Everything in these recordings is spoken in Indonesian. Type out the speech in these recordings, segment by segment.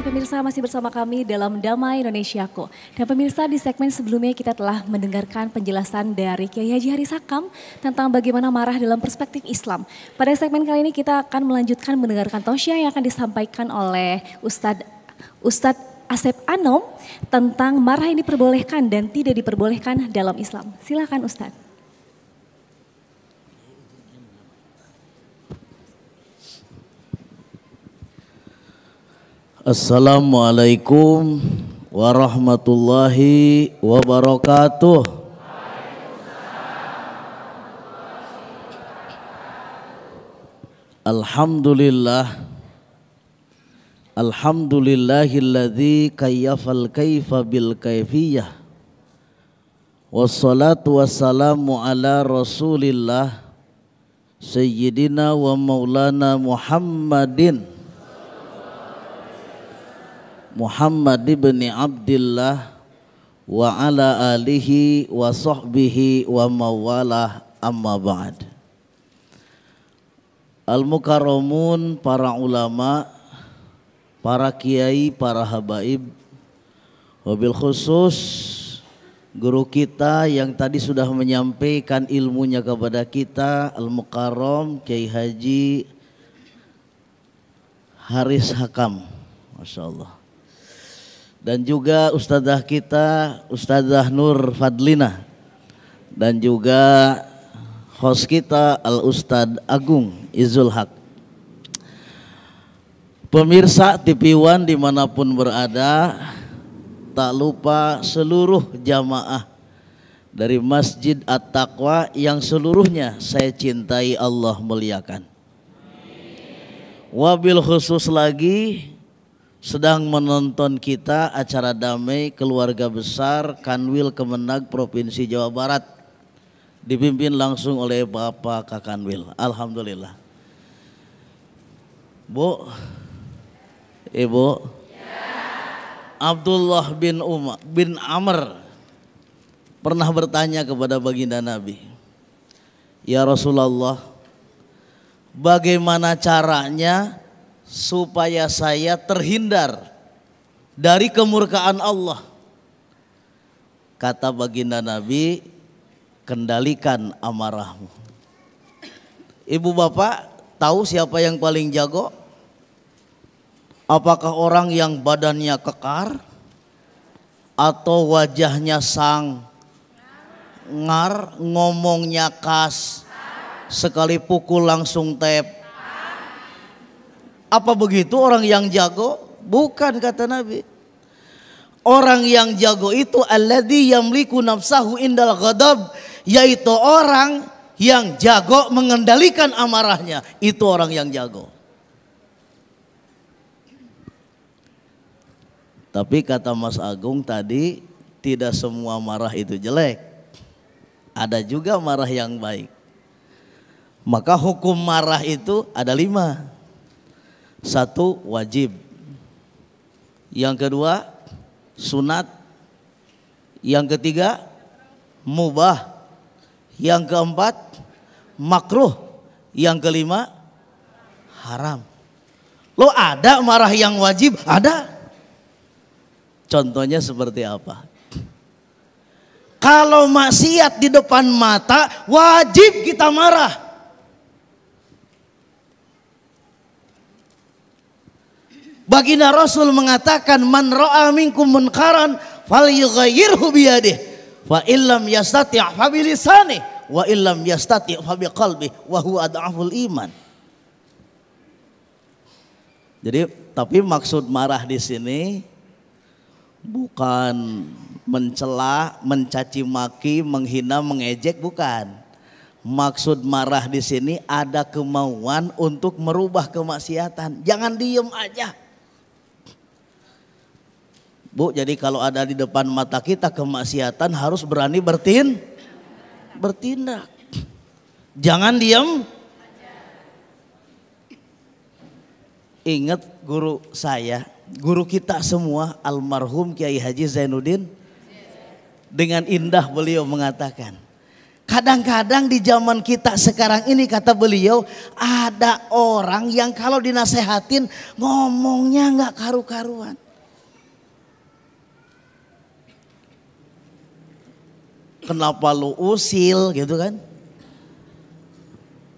kasih pemirsa masih bersama kami dalam Damai Indonesiaku. Dan pemirsa di segmen sebelumnya kita telah mendengarkan penjelasan dari Kiai Haji Haris Hakam tentang bagaimana marah dalam perspektif Islam. Pada segmen kali ini kita akan melanjutkan mendengarkan tausiah yang akan disampaikan oleh Ustadz Asep Anom tentang marah ini diperbolehkan dan tidak diperbolehkan dalam Islam. Silakan Ustadz. Assalamualaikum warahmatullahi wabarakatuh. Alhamdulillahilladzi kayyafal kaifa bil kaifiyah. Wassalatu wassalamu ala Rasulillah Sayyidina wa Maulana Muhammad ibn Abdillah wa ala alihi wa sahbihi wa mawalah, amma ba'd. Al-mukarramun, para ulama, para kiai, para habaib, wabil khusus guru kita yang tadi sudah menyampaikan ilmunya kepada kita, Al-Mukarram Kiai Haji Haris Hakam, Masya Allah. Dan juga ustadzah kita, Ustadzah Nur Fadlina, dan juga host kita Al-Ustadz Agung Izul Haq. Pemirsa TV One dimanapun berada, tak lupa seluruh jamaah dari Masjid At-Taqwa yang seluruhnya saya cintai, Allah muliakan. Wabil khusus lagi sedang menonton kita acara damai keluarga besar Kanwil Kemenag Provinsi Jawa Barat, dipimpin langsung oleh Bapak Kakanwil. Alhamdulillah. Bu, Ibu, Abdullah bin Amr pernah bertanya kepada baginda Nabi, ya Rasulullah, bagaimana caranya supaya saya terhindar dari kemurkaan Allah? Kata baginda Nabi, kendalikan amarahmu. Ibu bapak tahu siapa yang paling jago? Apakah orang yang badannya kekar atau wajahnya sangar, ngomongnya kas, sekali pukul langsung tep? Apa begitu orang yang jago? Bukan, kata Nabi. Orang yang jago itu alladzi yamliku nafsahu indal ghadab, yaitu orang yang jago mengendalikan amarahnya. Itu orang yang jago. Tapi kata Mas Agung tadi, tidak semua marah itu jelek. Ada juga marah yang baik. Maka hukum marah itu ada 5. 1, wajib. Yang kedua, sunat. Yang ketiga, mubah. Yang keempat, makruh. Yang kelima, haram. Lo ada marah yang wajib? Ada. Contohnya seperti apa? Kalau maksiat di depan mata, wajib kita marah. Baginda Rasul mengatakan, man ra'a minkum munkaran falyughayyirhu biyadihi, fa illam yastati' fa bilisanihi, wa illam yastati' fa biqalbihi, wa huwa ad'aful iman. Jadi, tapi maksud marah di sini bukan mencela, mencaci maki, menghina, mengejek, bukan. Maksud marah di sini ada kemauan untuk merubah kemaksiatan. Jangan diem aja. Bu, jadi kalau ada di depan mata kita kemaksiatan harus berani bertindak. Jangan diam. Ingat guru saya, guru kita semua, almarhum Kiai Haji Zainuddin, dengan indah beliau mengatakan, Kadang-kadang di zaman kita sekarang ini kata beliau ada orang yang kalau dinasehatin ngomongnya nggak karu-karuan. Kenapa lu usil gitu kan?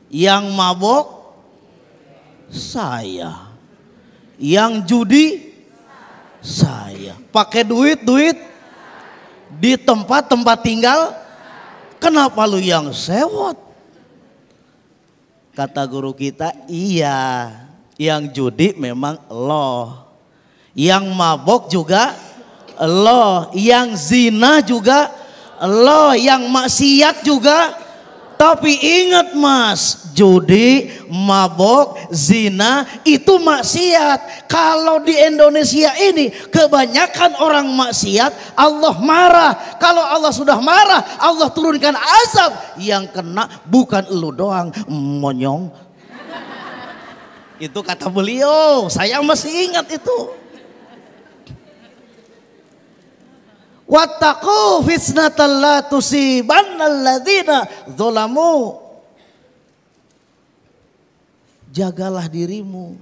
Yang mabok saya, yang judi saya, pakai duit di tempat tinggal. Kenapa lu yang sewot? Kata guru kita, iya, yang judi memang lo, yang mabok juga lo, yang zina juga lo, yang maksiat juga. Tapi ingat mas, judi, mabok, zina itu maksiat. Kalau di Indonesia ini kebanyakan orang maksiat, Allah marah. Kalau Allah sudah marah, Allah turunkan azab. Yang kena bukan elu doang, monyong. Itu kata beliau, saya masih ingat itu. Wattaqu fitnatan la tusibannal ladzina dzalamu. Jagalah dirimu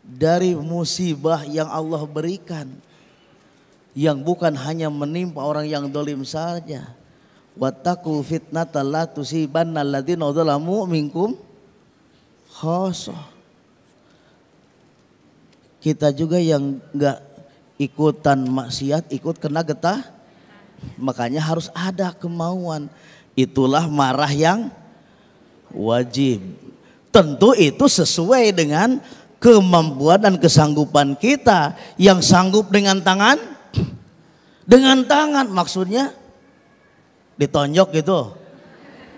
dari musibah yang Allah berikan, yang bukan hanya menimpa orang yang zalim saja. Wattaqu fitnatan la tusibannal ladzina dzalamu minkum khassah. Kita juga yang enggak ikutan maksiat, ikut kena getah, makanya harus ada kemauan. Itulah marah yang wajib. Tentu itu sesuai dengan kemampuan dan kesanggupan kita. Yang sanggup dengan tangan, maksudnya ditonjok gitu,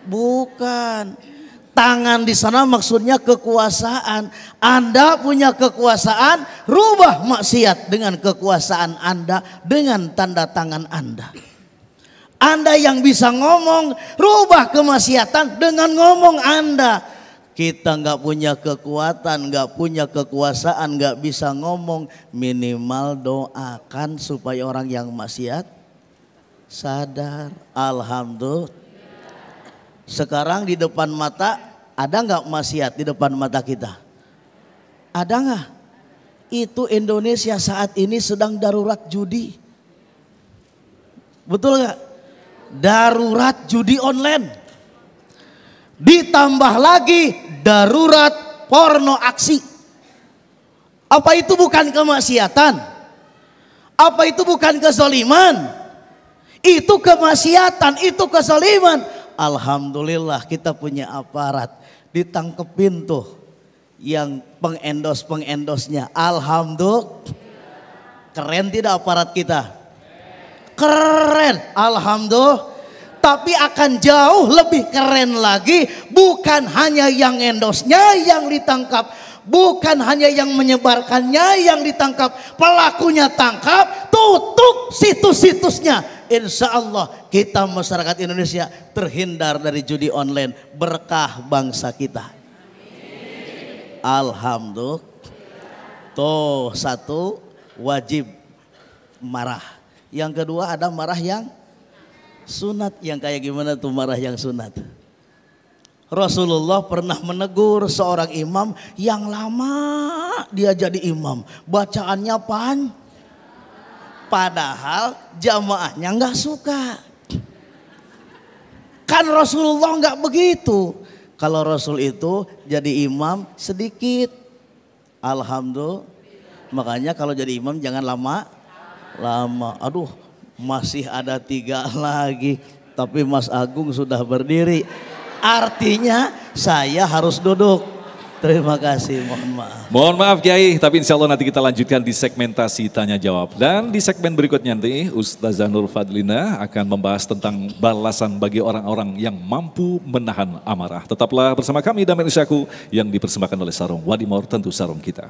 bukan. Tangan di sana maksudnya kekuasaan. Anda punya kekuasaan, rubah maksiat dengan kekuasaan Anda, dengan tanda tangan Anda. Anda yang bisa ngomong, rubah kemaksiatan dengan ngomong Anda. Kita nggak punya kekuatan, nggak punya kekuasaan, nggak bisa ngomong, minimal doakan supaya orang yang maksiat sadar. Alhamdulillah. Sekarang di depan mata ada nggak maksiat di depan mata kita? Ada nggak? Itu Indonesia saat ini sedang darurat judi. Betul nggak? Darurat judi online. Ditambah lagi darurat porno aksi. Apa itu bukan kemaksiatan? Apa itu bukan kezaliman? Itu kemaksiatan, itu kezaliman. Alhamdulillah kita punya aparat, ditangkepin tuh yang pengendosnya. Alhamdulillah, keren tidak aparat kita? Keren, alhamdulillah. Tapi akan jauh lebih keren lagi, bukan hanya yang endosnya yang ditangkap, bukan hanya yang menyebarkannya yang ditangkap, pelakunya tangkap, tutup situs-situsnya. Insya Allah kita masyarakat Indonesia terhindar dari judi online, berkah bangsa kita. Alhamdulillah. Tuh satu, wajib marah. Yang kedua ada marah yang sunat. Yang kayak gimana tuh marah yang sunat? Rasulullah pernah menegur seorang imam yang lama dia jadi imam, bacaannya padahal jamaahnya nggak suka. Kan Rasulullah nggak begitu. Kalau Rasul itu jadi imam sedikit. Alhamdulillah. Makanya kalau jadi imam jangan lama. Aduh, masih ada 3 lagi. Tapi Mas Agung sudah berdiri. Artinya saya harus duduk. Terima kasih, mohon maaf. Mohon maaf Kiai, tapi insya Allah nanti kita lanjutkan di segmentasi tanya jawab. Dan di segmen berikutnya nanti Ustazah Nur Fadlina akan membahas tentang balasan bagi orang-orang yang mampu menahan amarah. Tetaplah bersama kami Damai Indonesia yang dipersembahkan oleh Sarung Wadimor, tentu sarung kita.